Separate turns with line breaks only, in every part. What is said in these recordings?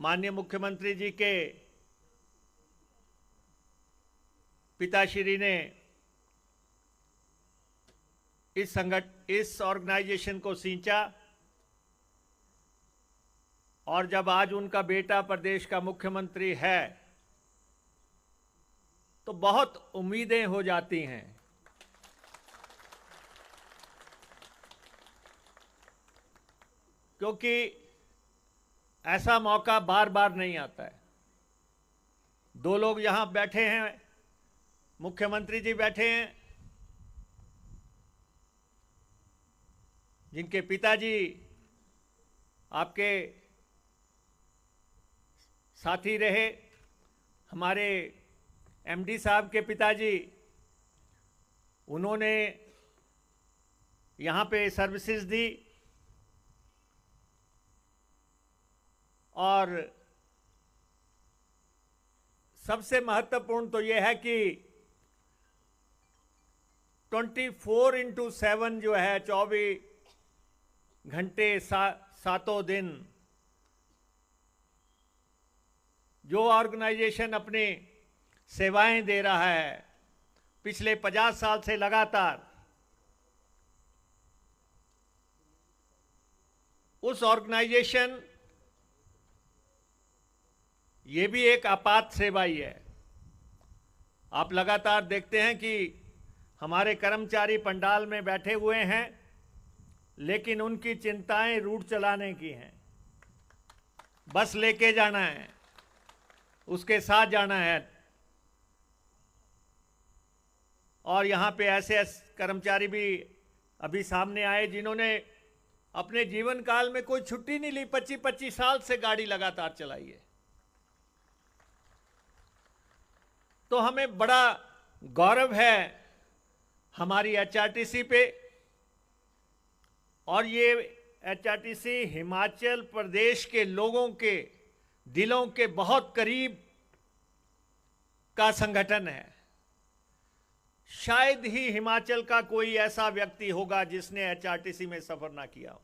माननीय मुख्यमंत्री जी के पिताश्री ने इस ऑर्गेनाइजेशन को सींचा और जब आज उनका बेटा प्रदेश का मुख्यमंत्री है तो बहुत उम्मीदें हो जाती हैं। क्योंकि ऐसा मौका बार बार नहीं आता है। दो लोग यहां बैठे हैं, मुख्यमंत्री जी बैठे हैं, जिनके पिताजी आपके साथी रहे, हमारे एमडी साहब के पिताजी, उन्होंने यहाँ पे सर्विसेज दी और सबसे महत्वपूर्ण तो यह है कि 24/7 जो है 24 घंटे सातों दिन जो ऑर्गेनाइजेशन अपनी सेवाएं दे रहा है पिछले 50 साल से लगातार, उस ऑर्गेनाइजेशन ये भी एक आपात सेवा ही है। आप लगातार देखते हैं कि हमारे कर्मचारी पंडाल में बैठे हुए हैं, लेकिन उनकी चिंताएं रूट चलाने की हैं। बस लेके जाना है, उसके साथ जाना है। और यहाँ पे ऐसे कर्मचारी भी अभी सामने आए जिन्होंने अपने जीवन काल में कोई छुट्टी नहीं ली, 25-25 साल से गाड़ी लगातार चलाई है। तो हमें बड़ा गौरव है हमारी एचआरटीसी पे, और ये एचआरटीसी हिमाचल प्रदेश के लोगों के दिलों के बहुत करीब का संगठन है। शायद ही हिमाचल का कोई ऐसा व्यक्ति होगा जिसने एचआरटीसी में सफर ना किया हो,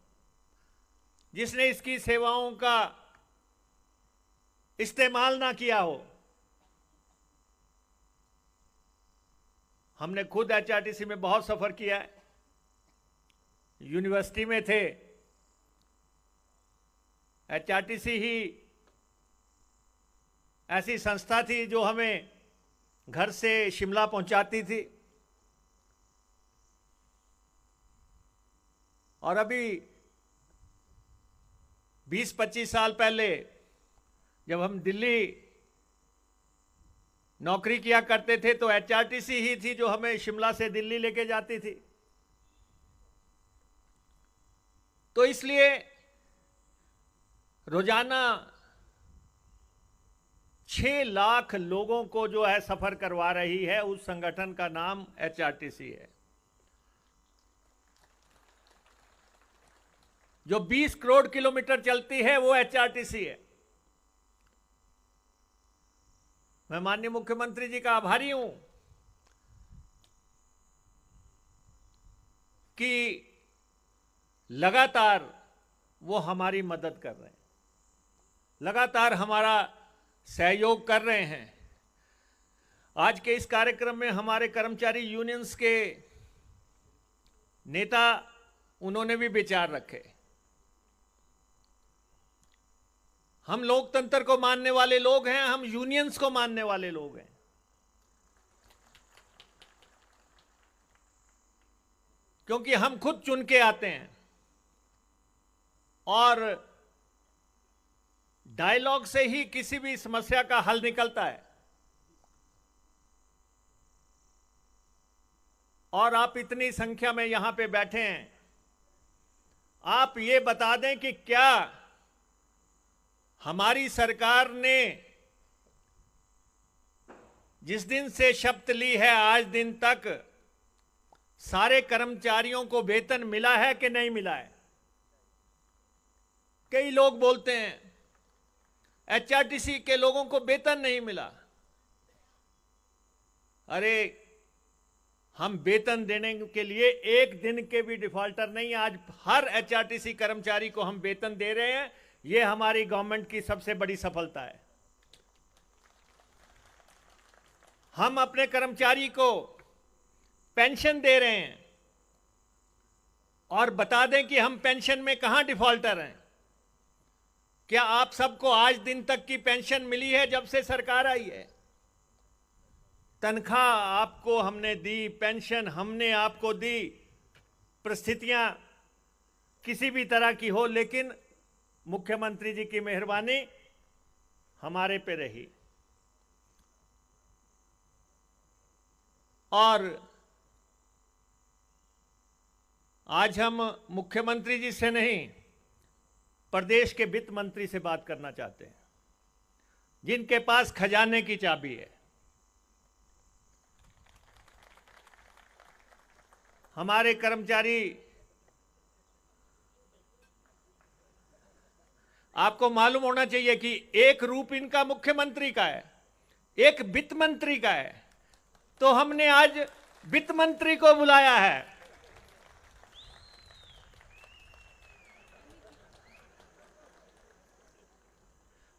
जिसने इसकी सेवाओं का इस्तेमाल ना किया हो। हमने खुद एचआरटीसी में बहुत सफर किया है। यूनिवर्सिटी में थे, एचआरटीसी ही ऐसी संस्था थी जो हमें घर से शिमला पहुंचाती थी। और अभी 20-25 साल पहले जब हम दिल्ली नौकरी किया करते थे तो एचआरटीसी ही थी जो हमें शिमला से दिल्ली लेके जाती थी। तो इसलिए रोजाना 6 लाख लोगों को जो है सफर करवा रही है, उस संगठन का नाम एचआरटीसी है। जो 20 करोड़ किलोमीटर चलती है वो एचआरटीसी है। मैं माननीय मुख्यमंत्री जी का आभारी हूं कि लगातार वो हमारी मदद कर रहे हैं, लगातार हमारा सहयोग कर रहे हैं। आज के इस कार्यक्रम में हमारे कर्मचारी यूनियंस के नेता, उन्होंने भी विचार रखे। हम लोकतंत्र को मानने वाले लोग हैं, हम यूनियंस को मानने वाले लोग हैं। क्योंकि हम खुद चुन के आते हैं और डायलॉग से ही किसी भी समस्या का हल निकलता है। और आप इतनी संख्या में यहां पे बैठे हैं, आप ये बता दें कि क्या हमारी सरकार ने जिस दिन से शपथ ली है आज दिन तक सारे कर्मचारियों को वेतन मिला है कि नहीं मिला है? कई लोग बोलते हैं एचआरटीसी के लोगों को वेतन नहीं मिला। अरे, हम वेतन देने के लिए एक दिन के भी डिफॉल्टर नहीं। आज हर एचआरटीसी कर्मचारी को हम वेतन दे रहे हैं, ये हमारी गवर्नमेंट की सबसे बड़ी सफलता है। हम अपने कर्मचारी को पेंशन दे रहे हैं और बता दें कि हम पेंशन में कहां डिफॉल्टर हैं। क्या आप सबको आज दिन तक की पेंशन मिली है जब से सरकार आई है? तनख्वाह आपको हमने दी, पेंशन हमने आपको दी, परिस्थितियां किसी भी तरह की हो, लेकिन मुख्यमंत्री जी की मेहरबानी हमारे पे रही। और आज हम मुख्यमंत्री जी से नहीं, प्रदेश के वित्त मंत्री से बात करना चाहते हैं, जिनके पास खजाने की चाबी है। हमारे कर्मचारी, आपको मालूम होना चाहिए कि एक रूप इनका मुख्यमंत्री का है, एक वित्त मंत्री का है, तो हमने आज वित्त मंत्री को बुलाया है।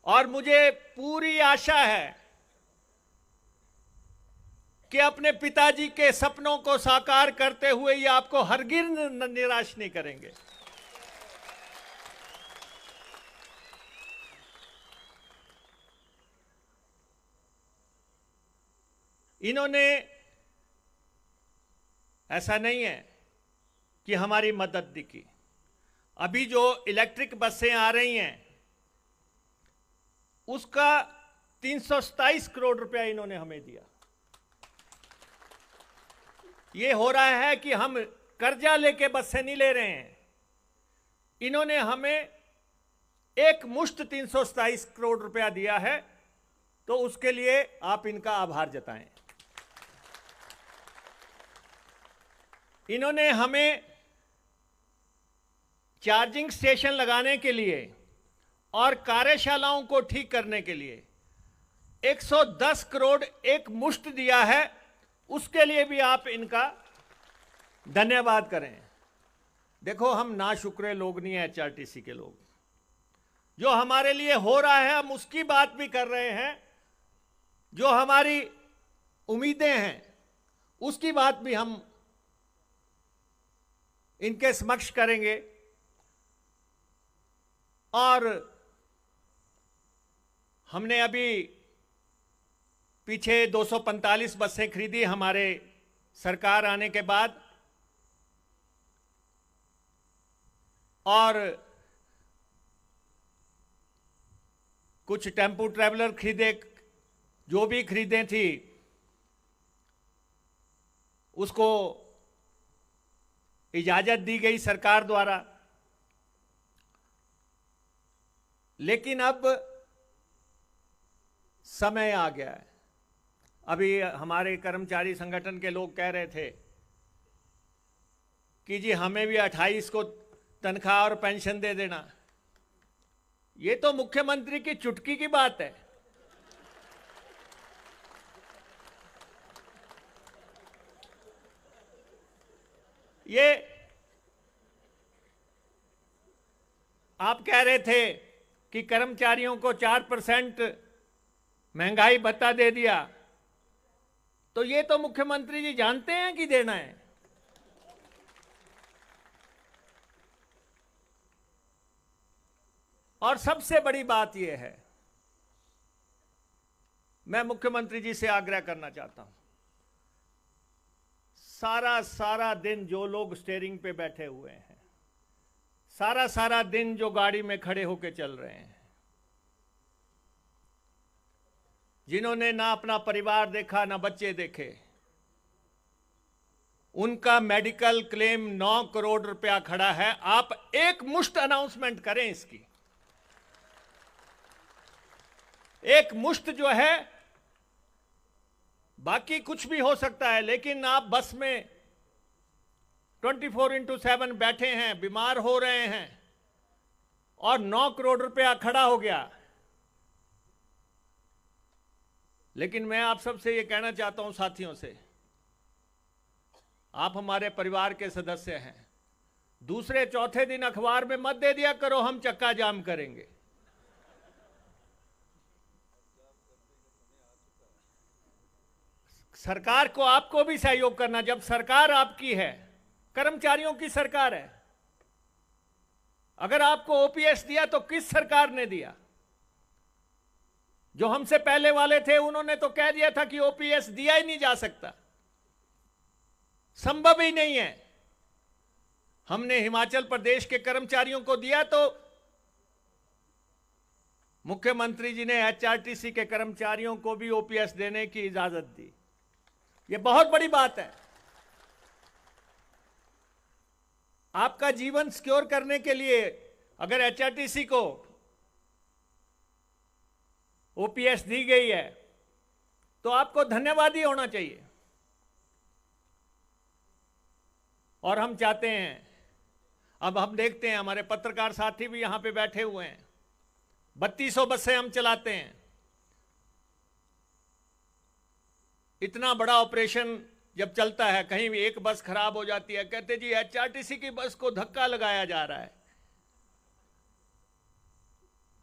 और मुझे पूरी आशा है कि अपने पिताजी के सपनों को साकार करते हुए ये आपको हरगिज निराश नहीं करेंगे। इन्होंने, ऐसा नहीं है कि हमारी मदद की। अभी जो इलेक्ट्रिक बसें आ रही हैं उसका 327 करोड़ रुपया इन्होंने हमें दिया। ये हो रहा है कि हम कर्जा लेके बसें नहीं ले रहे हैं, इन्होंने हमें एक मुश्त 327 करोड़ रुपया दिया है, तो उसके लिए आप इनका आभार जताएं। इन्होंने हमें चार्जिंग स्टेशन लगाने के लिए और कार्यशालाओं को ठीक करने के लिए 110 करोड़ एक मुश्त दिया है, उसके लिए भी आप इनका धन्यवाद करें। देखो, हम नाशुक्रे लोग नहीं हैं, एचआरटीसी के लोग। जो हमारे लिए हो रहा है हम उसकी बात भी कर रहे हैं, जो हमारी उम्मीदें हैं उसकी बात भी हम इनके समक्ष करेंगे। और हमने अभी पीछे 245 बसें खरीदी हमारे सरकार आने के बाद, और कुछ टेम्पो ट्रैवलर खरीदे, जो भी खरीदे थी उसको इजाजत दी गई सरकार द्वारा। लेकिन अब समय आ गया है। अभी हमारे कर्मचारी संगठन के लोग कह रहे थे कि जी हमें भी 28 को तनख्वाह और पेंशन दे देना। ये तो मुख्यमंत्री की चुटकी की बात है। ये आप कह रहे थे कि कर्मचारियों को 4% महंगाई भत्ता दे दिया, तो ये तो मुख्यमंत्री जी जानते हैं कि देना है। और सबसे बड़ी बात यह है, मैं मुख्यमंत्री जी से आग्रह करना चाहता हूं, सारा दिन जो लोग स्टीयरिंग पे बैठे हुए हैं, सारा दिन जो गाड़ी में खड़े होकर चल रहे हैं, जिन्होंने ना अपना परिवार देखा ना बच्चे देखे, उनका मेडिकल क्लेम 9 करोड़ रुपया खड़ा है। आप एक मुश्त अनाउंसमेंट करें इसकी। एक मुश्त जो है, बाकी कुछ भी हो सकता है, लेकिन आप बस में 24/7 बैठे हैं, बीमार हो रहे हैं और 9 करोड़ रुपया खड़ा हो गया। लेकिन मैं आप सबसे ये कहना चाहता हूं, साथियों से, आप हमारे परिवार के सदस्य हैं, दूसरे चौथे दिन अखबार में मत दे दिया करो हम चक्का जाम करेंगे। सरकार को आपको भी सहयोग करना, जब सरकार आपकी है, कर्मचारियों की सरकार है। अगर आपको ओपीएस दिया तो किस सरकार ने दिया? जो हमसे पहले वाले थे उन्होंने तो कह दिया था कि ओपीएस दिया ही नहीं जा सकता, संभव ही नहीं है। हमने हिमाचल प्रदेश के कर्मचारियों को दिया तो मुख्यमंत्री जी ने एचआरटीसी के कर्मचारियों को भी ओपीएस देने की इजाजत दी। यह बहुत बड़ी बात है। आपका जीवन सिक्योर करने के लिए अगर एचआरटीसी को ओपीएस दी गई है तो आपको धन्यवादी होना चाहिए। और हम चाहते हैं, अब हम देखते हैं, हमारे पत्रकार साथी भी यहां पे बैठे हुए हैं, 3200 बसें हम चलाते हैं। इतना बड़ा ऑपरेशन जब चलता है, कहीं भी एक बस खराब हो जाती है, कहते जी एचआरटीसी की बस को धक्का लगाया जा रहा है।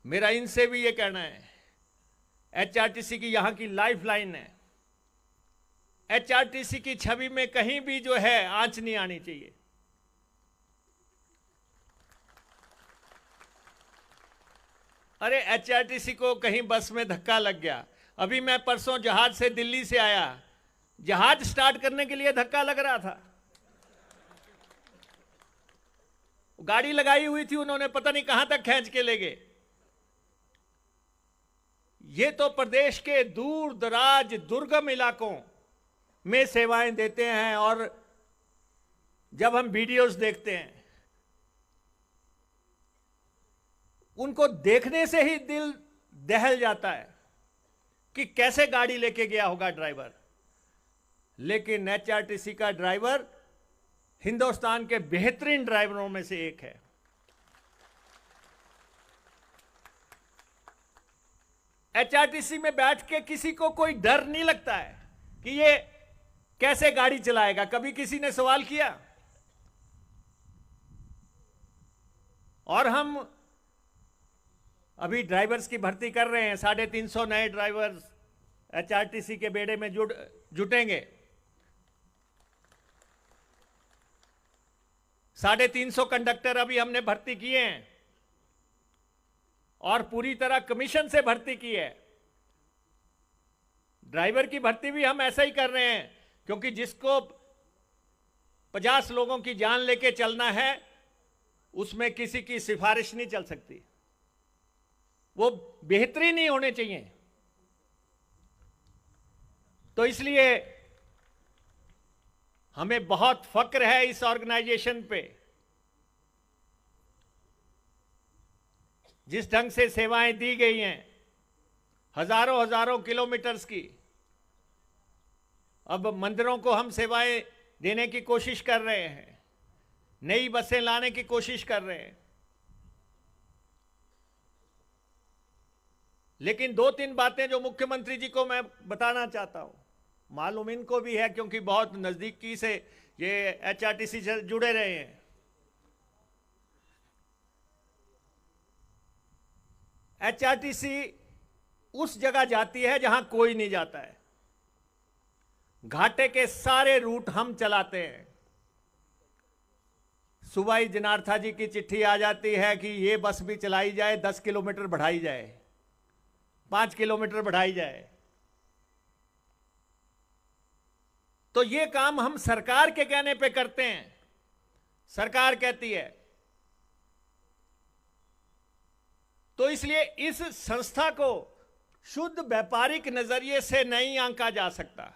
मेरा इनसे भी ये कहना है, एचआरटीसी की यहां की लाइफलाइन है। एचआरटीसी की छवि में कहीं भी जो है आंच नहीं आनी चाहिए। अरे एचआरटीसी को कहीं बस में धक्का लग गया। अभी मैं परसों जहाज से दिल्ली से आया, जहाज स्टार्ट करने के लिए धक्का लग रहा था। गाड़ी लगाई हुई थी उन्होंने, पता नहीं कहां तक खींच के ले गए। ये तो प्रदेश के दूर दराज दुर्गम इलाकों में सेवाएं देते हैं। और जब हम वीडियोस देखते हैं, उनको देखने से ही दिल दहल जाता है कि कैसे गाड़ी लेके गया होगा ड्राइवर। लेकिन एचआरटीसी का ड्राइवर हिंदुस्तान के बेहतरीन ड्राइवरों में से एक है। एचआरटीसी में बैठ के किसी को कोई डर नहीं लगता है कि ये कैसे गाड़ी चलाएगा। कभी किसी ने सवाल किया? और हम अभी ड्राइवर्स की भर्ती कर रहे हैं, 350 नए ड्राइवर्स एचआरटीसी के बेड़े में जुटेंगे। 350 कंडक्टर अभी हमने भर्ती किए हैं और पूरी तरह कमीशन से भर्ती की है। ड्राइवर की भर्ती भी हम ऐसा ही कर रहे हैं, क्योंकि जिसको 50 लोगों की जान लेके चलना है उसमें किसी की सिफारिश नहीं चल सकती, वो बेहतरीन ही होने चाहिए। तो इसलिए हमें बहुत फक्र है इस ऑर्गेनाइजेशन पे। जिस ढंग से सेवाएं दी गई हैं, हजारों हजारों किलोमीटर्स की, अब मंदिरों को हम सेवाएं देने की कोशिश कर रहे हैं, नई बसें लाने की कोशिश कर रहे हैं। लेकिन 2-3 बातें जो मुख्यमंत्री जी को मैं बताना चाहता हूं, मालूम इनको भी है क्योंकि बहुत नजदीकी से ये एचआरटीसी से जुड़े रहे हैं। एचआरटीसी उस जगह जाती है जहां कोई नहीं जाता है। घाटे के सारे रूट हम चलाते हैं। सुबह ही जनार्था जी की चिट्ठी आ जाती है कि ये बस भी चलाई जाए, 10 किलोमीटर बढ़ाई जाए, 5 किलोमीटर बढ़ाई जाए। तो ये काम हम सरकार के कहने पे करते हैं। सरकार कहती है, तो इसलिए इस संस्था को शुद्ध व्यापारिक नजरिए से नहीं आंका जा सकता।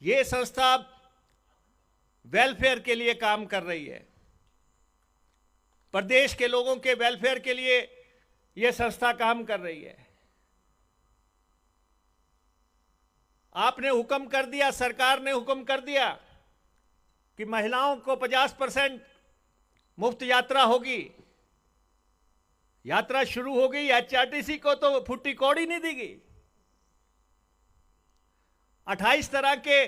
ये संस्था वेलफेयर के लिए काम कर रही है, प्रदेश के लोगों के वेलफेयर के लिए यह संस्था काम कर रही है। आपने हुक्म कर दिया, सरकार ने हुक्म कर दिया कि महिलाओं को 50% मुफ्त यात्रा होगी। यात्रा शुरू हो गई, एचआरटीसी को तो फुट्टी कौड़ी नहीं दी गई। 28 तरह के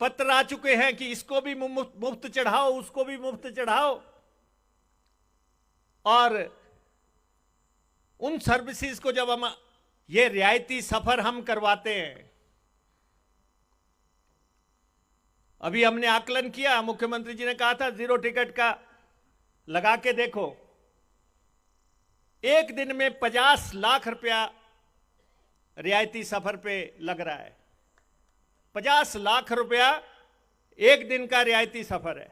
पत्र आ चुके हैं कि इसको भी मुफ्त चढ़ाओ, उसको भी मुफ्त चढ़ाओ। और उन सर्विसेज को जब हम ये रियायती सफर हम करवाते हैं, अभी हमने आकलन किया, मुख्यमंत्री जी ने कहा था 0 टिकट का लगा के देखो, एक दिन में 50 लाख रुपया रियायती सफर पे लग रहा है। 50 लाख रुपया एक दिन का रियायती सफर है।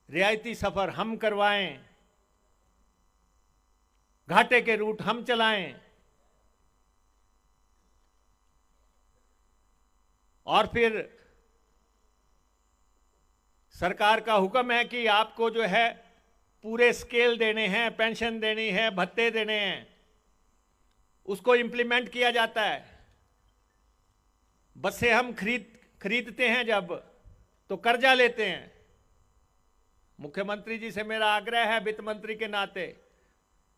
रियायती सफर हम करवाएं, घाटे के रूट हम चलाएं, और फिर सरकार का हुक्म है कि आपको जो है पूरे स्केल देने हैं, पेंशन देनी है, भत्ते देने हैं, उसको इंप्लीमेंट किया जाता है। बसें हम खरीदते हैं जब, तो कर्जा लेते हैं। मुख्यमंत्री जी से मेरा आग्रह है वित्त मंत्री के नाते,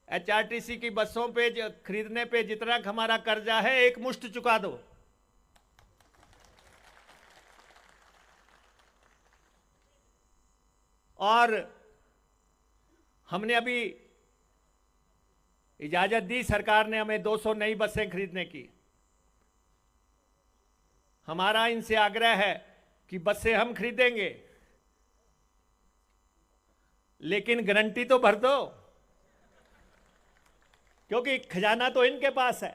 एचआरटीसी की बसों पे खरीदने पे जितना हमारा कर्जा है एक मुश्त चुका दो। और हमने अभी इजाजत दी, सरकार ने हमें 200 नई बसें खरीदने की। हमारा इनसे आग्रह है कि बसें हम खरीदेंगे, लेकिन गारंटी तो भर दो, क्योंकि खजाना तो इनके पास है।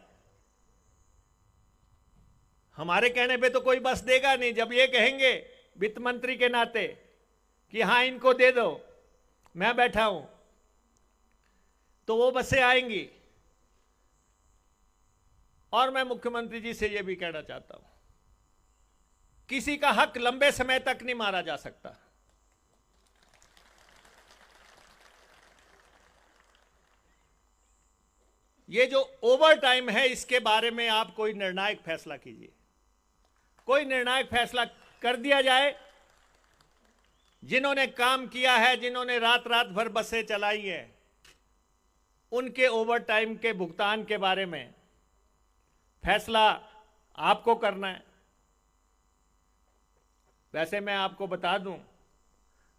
हमारे कहने पे तो कोई बस देगा नहीं। जब ये कहेंगे वित्त मंत्री के नाते कि हां इनको दे दो, मैं बैठा हूं, तो वो बसें आएंगी। और मैं मुख्यमंत्री जी से यह भी कहना चाहता हूं, किसी का हक लंबे समय तक नहीं मारा जा सकता। ये जो ओवर टाइम है, इसके बारे में आप कोई निर्णायक फैसला कीजिए। कोई निर्णायक फैसला कर दिया जाए। जिन्होंने काम किया है, जिन्होंने रात रात भर बसें चलाई है, उनके ओवर टाइम के भुगतान के बारे में फैसला आपको करना है। वैसे मैं आपको बता दूं,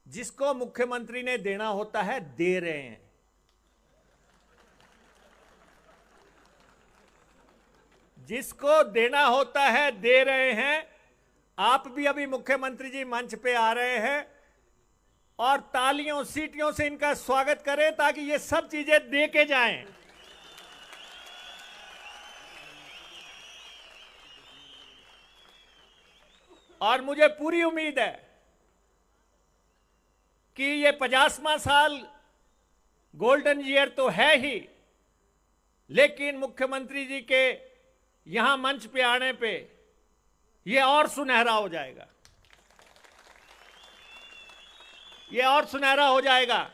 जिसको मुख्यमंत्री ने देना होता है दे रहे हैं। जिसको देना होता है दे रहे हैं। आप भी अभी मुख्यमंत्री जी मंच पे आ रहे हैं और तालियों सीटियों से इनका स्वागत करें, ताकि ये सब चीजें दे के जाएं। और मुझे पूरी उम्मीद है कि ये 50वां साल गोल्डन ईयर तो है ही, लेकिन मुख्यमंत्री जी के यहां मंच पे आने पे ये और सुनहरा हो जाएगा। ये और सुनहरा हो जाएगा।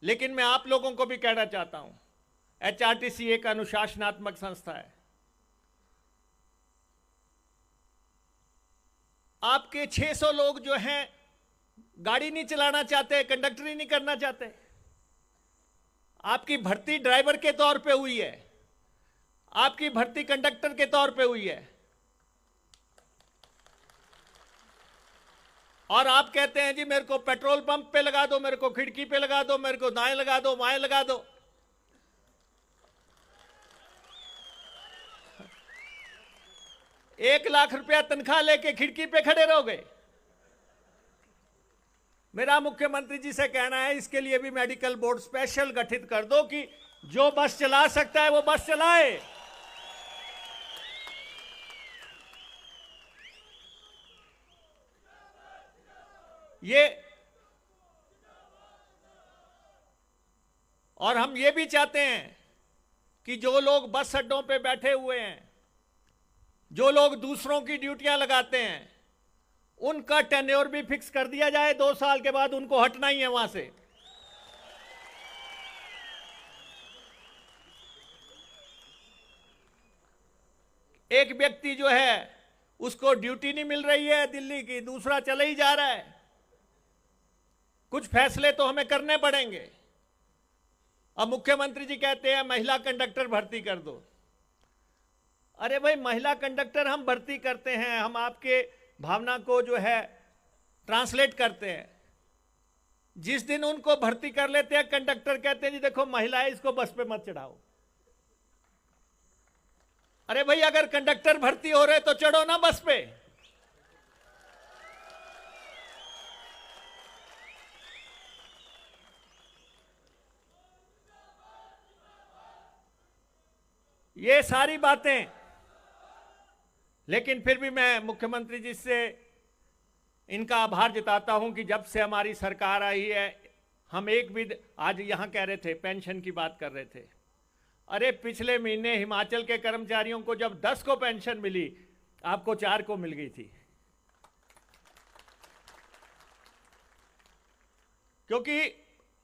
लेकिन मैं आप लोगों को भी कहना चाहता हूं, एचआरटीसी एक अनुशासनात्मक संस्था है। आपके 600 लोग जो हैं गाड़ी नहीं चलाना चाहते, कंडक्टरी नहीं करना चाहते। आपकी भर्ती ड्राइवर के तौर पे हुई है, आपकी भर्ती कंडक्टर के तौर पे हुई है, और आप कहते हैं जी मेरे को पेट्रोल पंप पे लगा दो, मेरे को खिड़की पे लगा दो, मेरे को दाएं लगा दो, बाएं लगा दो। एक लाख रुपया तनख्वाह लेके खिड़की पे खड़े रहोगे? मेरा मुख्यमंत्री जी से कहना है, इसके लिए भी मेडिकल बोर्ड स्पेशल गठित कर दो कि जो बस चला सकता है वो बस चलाए। ये और हम ये भी चाहते हैं कि जो लोग बस अड्डों पे बैठे हुए हैं, जो लोग दूसरों की ड्यूटियां लगाते हैं, उनका टेन्योर भी फिक्स कर दिया जाए। 2 साल के बाद उनको हटना ही है वहां से। एक व्यक्ति जो है उसको ड्यूटी नहीं मिल रही है दिल्ली की, दूसरा चले ही जा रहा है। कुछ फैसले तो हमें करने पड़ेंगे। अब मुख्यमंत्री जी कहते हैं महिला कंडक्टर भर्ती कर दो। अरे भाई, महिला कंडक्टर हम भर्ती करते हैं, हम आपके भावना को जो है ट्रांसलेट करते हैं। जिस दिन उनको भर्ती कर लेते हैं, कंडक्टर कहते हैं जी देखो महिलाएं, इसको बस पे मत चढ़ाओ। अरे भाई, अगर कंडक्टर भर्ती हो रहे तो चढ़ो ना बस पे। ये सारी बातें, लेकिन फिर भी मैं मुख्यमंत्री जी से इनका आभार जताता हूं कि जब से हमारी सरकार आई है, हम एक भी, आज यहां कह रहे थे पेंशन की बात कर रहे थे। अरे पिछले महीने हिमाचल के कर्मचारियों को जब 10 को पेंशन मिली, आपको 4 को मिल गई थी, क्योंकि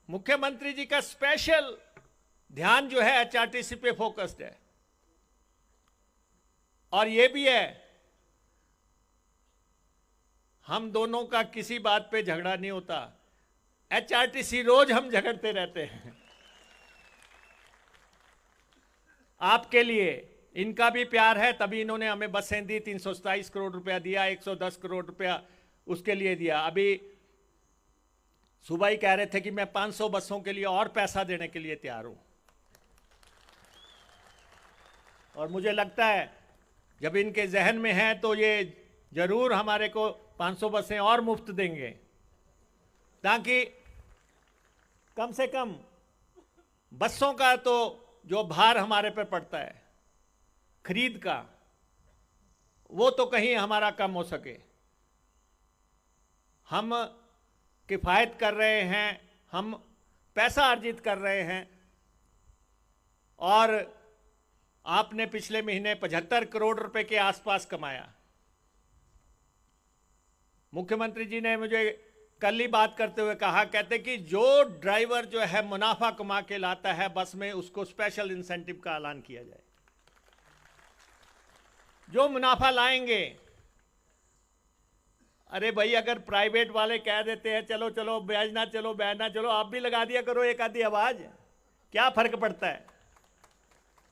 मुख्यमंत्री जी का स्पेशल ध्यान जो है एचआरटीसी पे फोकस्ड है। और ये भी है, हम दोनों का किसी बात पे झगड़ा नहीं होता, एचआरटीसी रोज हम झगड़ते रहते हैं। आपके लिए इनका भी प्यार है, तभी इन्होंने हमें बसें दी, 327 करोड़ रुपया दिया, 110 करोड़ रुपया उसके लिए दिया। अभी सुबह ही कह रहे थे कि मैं 500 बसों के लिए और पैसा देने के लिए तैयार हूं। और मुझे लगता है जब इनके जहन में है तो ये जरूर हमारे को 500 बसें और मुफ्त देंगे, ताकि कम से कम बसों का तो जो भार हमारे पे पड़ता है खरीद का, वो तो कहीं हमारा कम हो सके। हम किफायत कर रहे हैं, हम पैसा अर्जित कर रहे हैं, और आपने पिछले महीने 75 करोड़ रुपए के आसपास कमाया। मुख्यमंत्री जी ने मुझे कल ही बात करते हुए कहा, कहते कि जो ड्राइवर जो है मुनाफा कमा के लाता है बस में, उसको स्पेशल इंसेंटिव का ऐलान किया जाए। जो मुनाफा लाएंगे, अरे भाई अगर प्राइवेट वाले कह देते हैं चलो चलो ब्याज ना चलो, ब्याज ना चलो, आप भी लगा दिया करो एक आधी आवाज, क्या फर्क पड़ता है।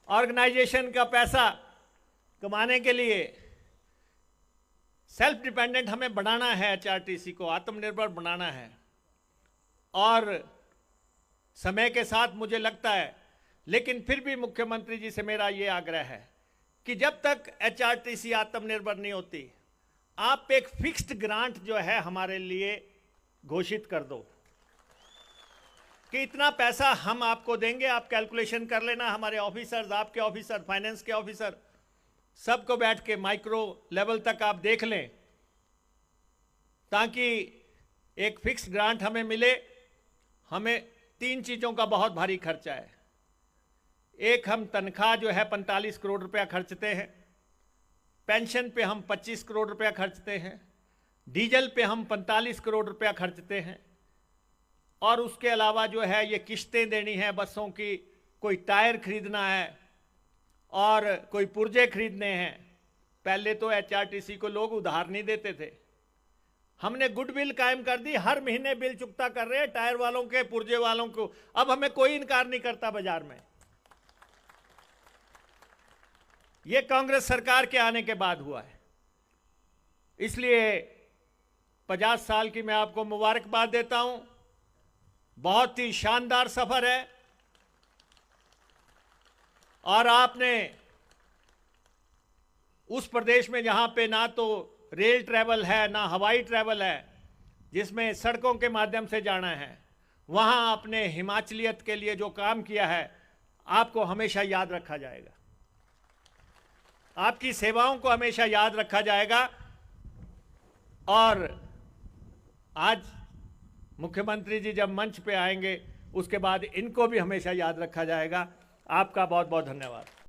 ऑर्गेनाइजेशन का पैसा कमाने के लिए सेल्फ डिपेंडेंट हमें बनाना है, एचआरटीसी को आत्मनिर्भर बनाना है। और समय के साथ मुझे लगता है, लेकिन फिर भी मुख्यमंत्री जी से मेरा ये आग्रह है कि जब तक एचआरटीसी आत्मनिर्भर नहीं होती, आप एक फिक्स्ड ग्रांट जो है हमारे लिए घोषित कर दो कि इतना पैसा हम आपको देंगे, आप कैलकुलेशन कर लेना। हमारे ऑफिसर्स, आपके ऑफिसर, फाइनेंस के ऑफिसर, सबको बैठ के माइक्रो लेवल तक आप देख लें, ताकि एक फिक्स ग्रांट हमें मिले। हमें 3 चीज़ों का बहुत भारी खर्चा है। एक, हम तनख्वाह जो है 45 करोड़ रुपया खर्चते हैं, पेंशन पे हम 25 करोड़ रुपया खर्चते हैं, डीजल पे हम 45 करोड़ रुपया खर्चते हैं, और उसके अलावा जो है ये किश्तें देनी है बसों की, कोई टायर खरीदना है और कोई पुर्जे खरीदने हैं। पहले तो एचआरटीसी को लोग उधार नहीं देते थे, हमने गुडविल कायम कर दी, हर महीने बिल चुकता कर रहे हैं टायर वालों के, पुर्जे वालों को। अब हमें कोई इनकार नहीं करता बाजार में। यह कांग्रेस सरकार के आने के बाद हुआ है। इसलिए 50 साल की मैं आपको मुबारकबाद देता हूं। बहुत ही शानदार सफर है, और आपने उस प्रदेश में जहां पे ना तो रेल ट्रैवल है ना हवाई ट्रैवल है, जिसमें सड़कों के माध्यम से जाना है, वहां आपने हिमाचलियत के लिए जो काम किया है, आपको हमेशा याद रखा जाएगा। आपकी सेवाओं को हमेशा याद रखा जाएगा। और आज मुख्यमंत्री जी जब मंच पे आएंगे, उसके बाद इनको भी हमेशा याद रखा जाएगा। आपका बहुत बहुत धन्यवाद।